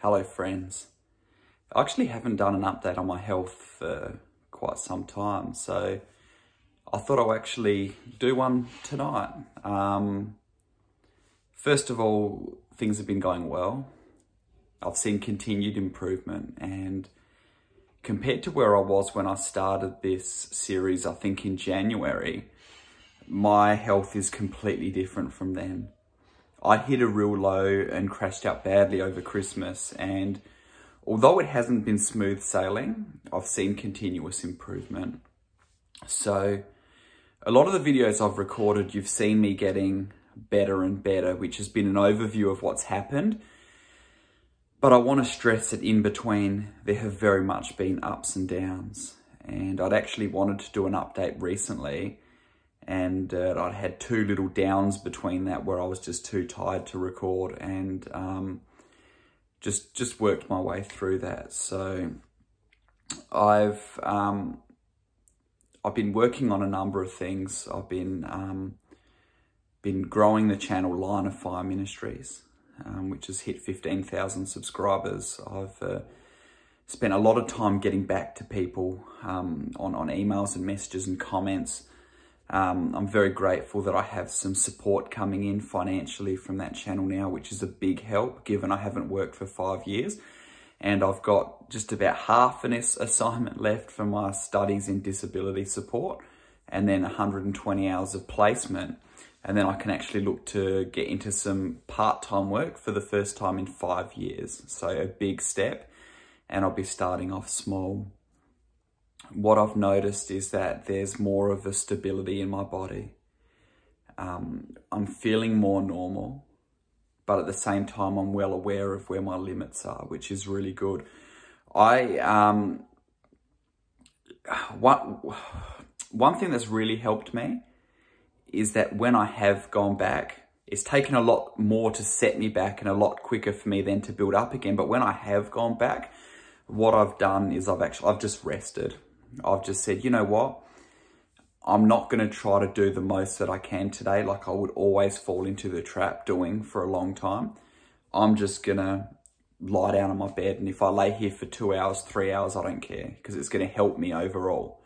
Hello friends. I actually haven't done an update on my health for quite some time, so I thought I'll actually do one tonight. First of all, things have been going well. I've seen continued improvement, and compared to where I was when I started this series, I think in January, my health is completely different from then. I hit a real low and crashed out badly over Christmas, and although it hasn't been smooth sailing, I've seen continuous improvement. So a lot of the videos I've recorded, you've seen me getting better and better, which has been an overview of what's happened. But I want to stress that in between, there have very much been ups and downs. And I'd actually wanted to do an update recently, and I'd had two little downs between that where I was just too tired to record, and just worked my way through that. So I've been working on a number of things. I've been growing the channel Line of Fire Ministries, which has hit 15,000 subscribers. I've spent a lot of time getting back to people on emails and messages and comments. I'm very grateful that I have some support coming in financially from that channel now, which is a big help given I haven't worked for 5 years. And I've got just about half an assignment left for my studies in disability support, and then 120 hours of placement. And then I can actually look to get into some part-time work for the first time in 5 years. So a big step, and I'll be starting off small. What I've noticed is that there's more of a stability in my body. I'm feeling more normal, but at the same time, I'm well aware of where my limits are, which is really good. One thing that's really helped me is that when I have gone back, it's taken a lot more to set me back and a lot quicker for me then to build up again. But when I have gone back, what I've done is I've just rested. I've just said, you know what? I'm not going to try to do the most that I can today, like I would always fall into the trap doing for a long time. I'm just going to lie down on my bed, and if I lay here for 2 hours, 3 hours, I don't care, because it's going to help me overall.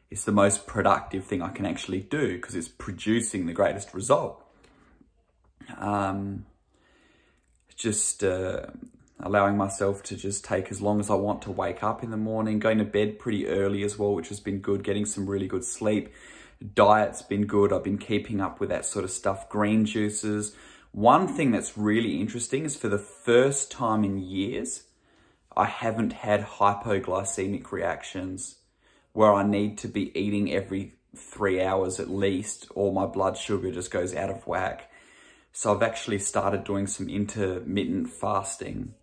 It's the most productive thing I can actually do because it's producing the greatest result. Allowing myself to just take as long as I want to wake up in the morning, going to bed pretty early as well, which has been good, getting some really good sleep. Diet's been good. I've been keeping up with that sort of stuff. Green juices. One thing that's really interesting is for the first time in years, I haven't had hypoglycemic reactions where I need to be eating every 3 hours at least, or my blood sugar just goes out of whack. So I've actually started doing some intermittent fasting,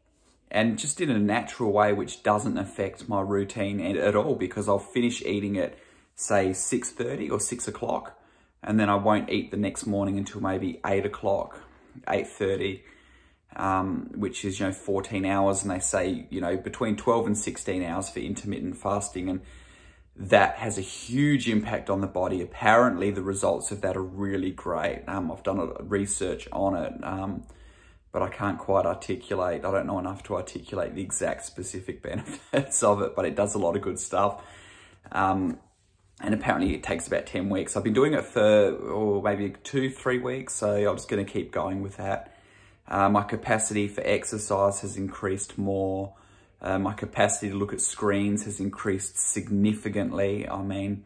and just in a natural way, which doesn't affect my routine at all, because I'll finish eating at, say, 6:30 or 6 o'clock, and then I won't eat the next morning until maybe 8 o'clock, 8:30, which is, 14 hours. And they say, between 12 and 16 hours for intermittent fasting. And that has a huge impact on the body. Apparently, the results of that are really great. I've done a research on it, but I can't quite articulate. I don't know enough to articulate the exact specific benefits of it, but it does a lot of good stuff. And apparently it takes about 10 weeks. I've been doing it for maybe 2-3 weeks, so I'm just going to keep going with that. My capacity for exercise has increased more. My capacity to look at screens has increased significantly. I mean,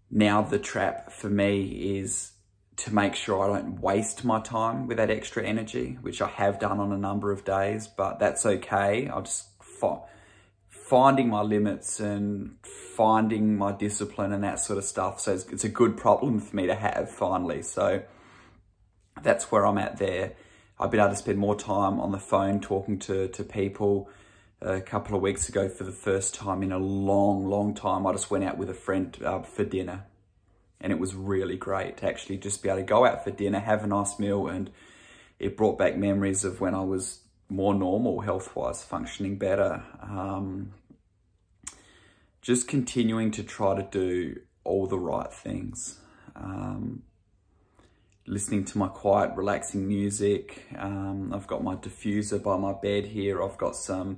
now the trap for me is to make sure I don't waste my time with that extra energy, which I have done on a number of days, but that's okay. I'll just finding my limits and finding my discipline and that sort of stuff. So it's a good problem for me to have finally. So that's where I'm at there. I've been able to spend more time on the phone talking to people. A couple of weeks ago, for the first time in a long time, I just went out with a friend for dinner. And it was really great to actually just be able to go out for dinner, have a nice meal, and it brought back memories of when I was more normal health-wise, functioning better. Just continuing to try to do all the right things. listening to my quiet, relaxing music. I've got my diffuser by my bed here. I've got some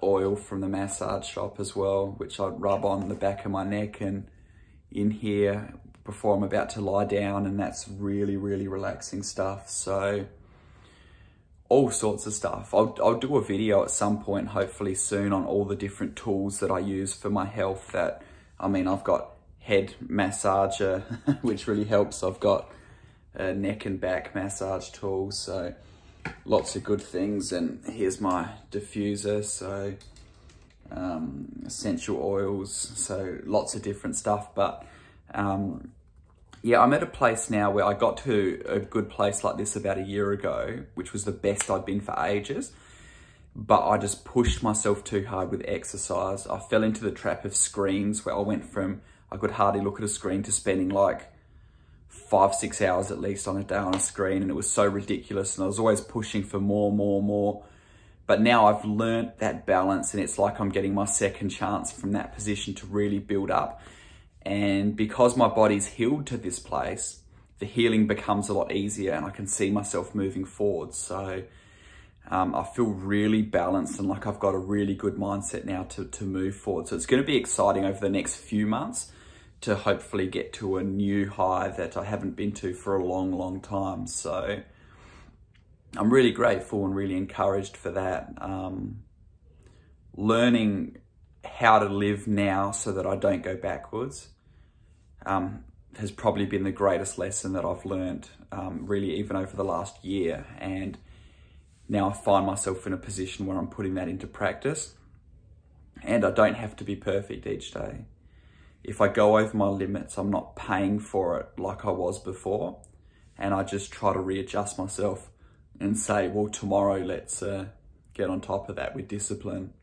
oil from the massage shop as well, which I rub on the back of my neck and in here before I'm about to lie down, and that's really, really relaxing stuff. So all sorts of stuff. I'll do a video at some point, hopefully soon, on all the different tools that I use for my health. That, I mean, I've got head massager, which really helps. I've got a neck and back massage tools, so lots of good things. And here's my diffuser, so essential oils, so lots of different stuff. But yeah, I'm at a place now where I got to a good place like this about a year ago, which was the best I'd been for ages. But I just pushed myself too hard with exercise. I fell into the trap of screens, where I went from, I could hardly look at a screen, to spending like 5-6 hours at least on a day on a screen. And it was so ridiculous. And I was always pushing for more. But now I've learnt that balance, and it's like I'm getting my second chance from that position to really build up. And because my body's healed to this place, the healing becomes a lot easier, and I can see myself moving forward. So I feel really balanced, and like I've got a really good mindset now to move forward. So it's going to be exciting over the next few months to hopefully get to a new high that I haven't been to for a long time. So I'm really grateful and really encouraged for that. Learning how to live now so that I don't go backwards has probably been the greatest lesson that I've learned, really, even over the last year. And now I find myself in a position where I'm putting that into practice, and I don't have to be perfect each day. If I go over my limits, I'm not paying for it like I was before, and I just try to readjust myself and say, well, tomorrow let's get on top of that with discipline.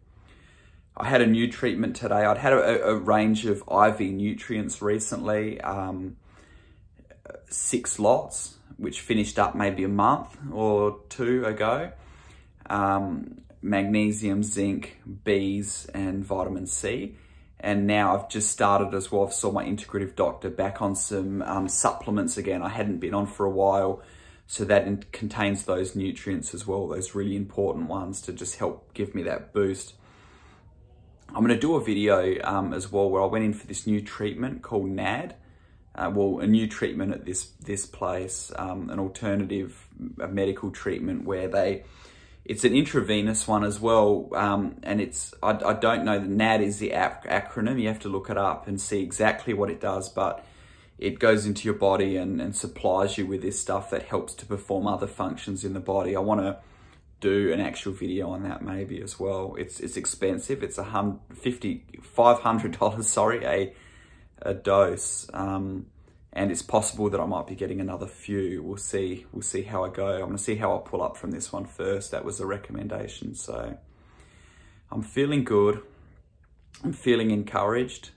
I had a new treatment today. I'd had a range of IV nutrients recently, 6 lots, which finished up maybe a month or 2 ago. Magnesium, zinc, Bs, and vitamin C. And now I've just started as well. I've saw my integrative doctor back on some supplements again. I hadn't been on for a while. So that contains those nutrients as well, those really important ones to just help give me that boost. I'm going to do a video as well where I went in for this new treatment called NAD. Well, a new treatment at this place, an alternative medical treatment where it's an intravenous one as well. And it's, I don't know, the NAD is the acronym. You have to look it up and see exactly what it does, but it goes into your body and supplies you with this stuff that helps to perform other functions in the body. I want to do an actual video on that maybe as well. It's expensive. It's $500, sorry, a dose. And it's possible that I might be getting another few. We'll see how I go. I'm going to see how I pull up from this one first. That was a recommendation. So I'm feeling good. I'm feeling encouraged.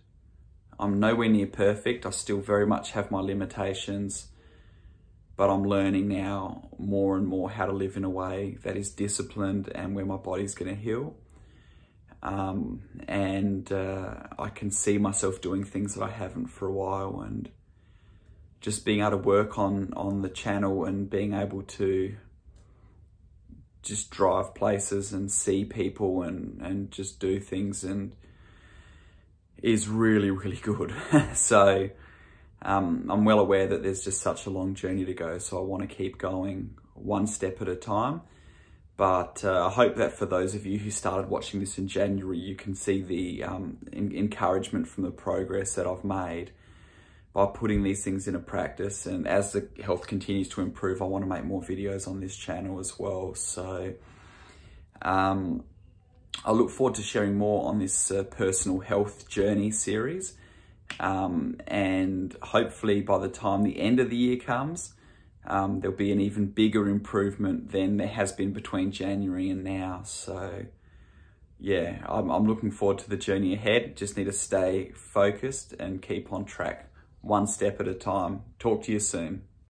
I'm nowhere near perfect. I still very much have my limitations, but I'm learning now more and more how to live in a way that is disciplined and where my body's going to heal. I can see myself doing things that I haven't for a while, and just being able to work on the channel and being able to just drive places and see people and just do things and is really, really good. So I'm well aware that there's just such a long journey to go. So I want to keep going one step at a time. But I hope that for those of you who started watching this in January, you can see the encouragement from the progress that I've made by putting these things into practice. And as the health continues to improve, I want to make more videos on this channel as well. So I look forward to sharing more on this personal health journey series. And hopefully by the time the end of the year comes, there'll be an even bigger improvement than there has been between January and now. So yeah, I'm looking forward to the journey ahead. Just need to stay focused and keep on track, one step at a time. Talk to you soon.